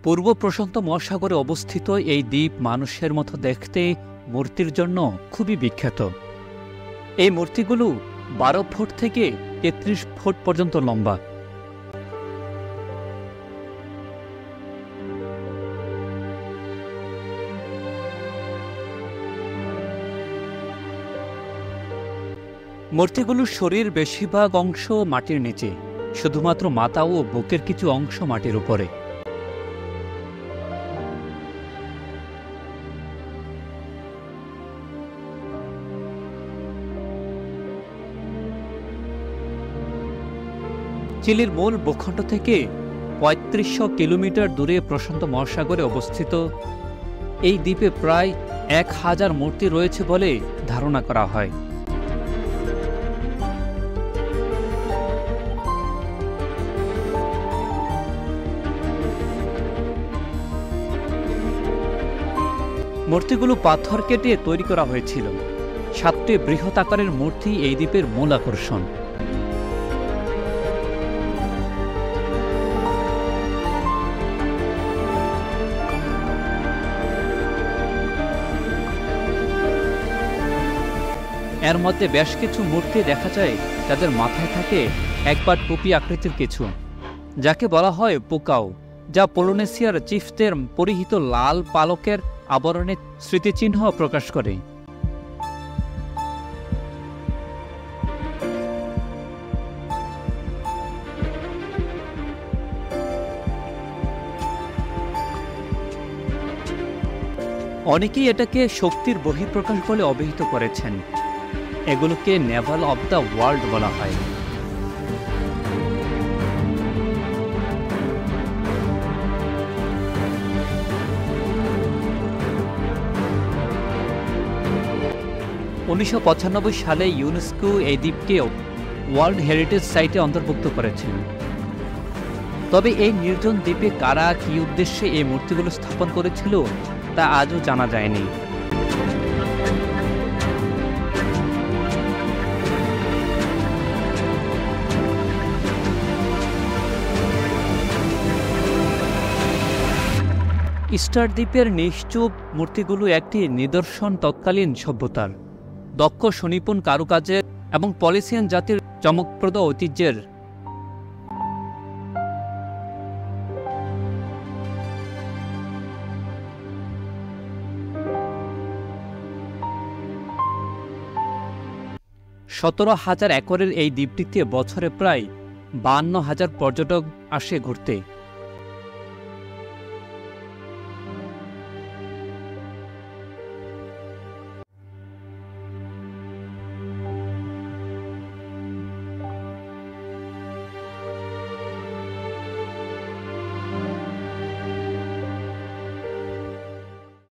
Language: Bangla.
পূর্ব প্রশান্ত মহাসাগরে অবস্থিত এই দ্বীপ মানুষের মতো দেখতে মূর্তির জন্য খুবই বিখ্যাত। এই মূর্তিগুলো 12 ফুট থেকে 33 ফুট পর্যন্ত লম্বা। মূর্তিগুলোর শরীর বেশিরভাগ অংশ মাটির নিচে, শুধুমাত্র মাথা ও বুকের কিছু অংশ মাটির উপরে। চিলির মূল ভূখণ্ড থেকে ৩৫০০ কিলোমিটার দূরে প্রশান্ত মহাসাগরে অবস্থিত এই দ্বীপে প্রায় ১,০০০ মূর্তি রয়েছে বলে ধারণা করা হয়। মূর্তিগুলো পাথর কেটে তৈরি করা হয়েছিল। ৭টি বৃহৎ আকারের মূর্তি এই দ্বীপের মূল আকর্ষণ। এর মধ্যে বেশ কিছু মূর্তি দেখা যায় যাদের মাথায় থাকে একবার টুপি আকৃতির কিছু, যাকে বলা হয় পুকাও, যা পলিনেশিয়ার চিফদের পরিহিত লাল পালকের আবরণে স্মৃতিচিহ্ন প্রকাশ করে। অনেকেই এটাকে শক্তির বহিঃপ্রকাশ বলে অভিহিত করেছেন। এগুলোকে নেভাল অব দ্য ওয়ার্ল্ড বলা হয়। (1995) সালে ইউনেস্কো এই দ্বীপকে ওয়ার্ল্ড হেরিটেজ সাইটে অন্তর্ভুক্ত করেছেন। তবে এই নির্জন দ্বীপে কারা কী উদ্দেশ্যে এই মূর্তিগুলো স্থাপন করেছিল তা আজও জানা যায়নি। ইস্টার দ্বীপের নিশ্চুপ মূর্তিগুলো একটি নিদর্শন তৎকালীন সভ্যতার, দক্ষ সুনিপুণ কারুকাজের এবং পলিনেশিয়ান জাতির চমকপ্রদ ঐতিহ্যের। (17,000 একরের এই দ্বীপটিতে বছরে প্রায় 52,000 পর্যটক আসে ঘুরতে।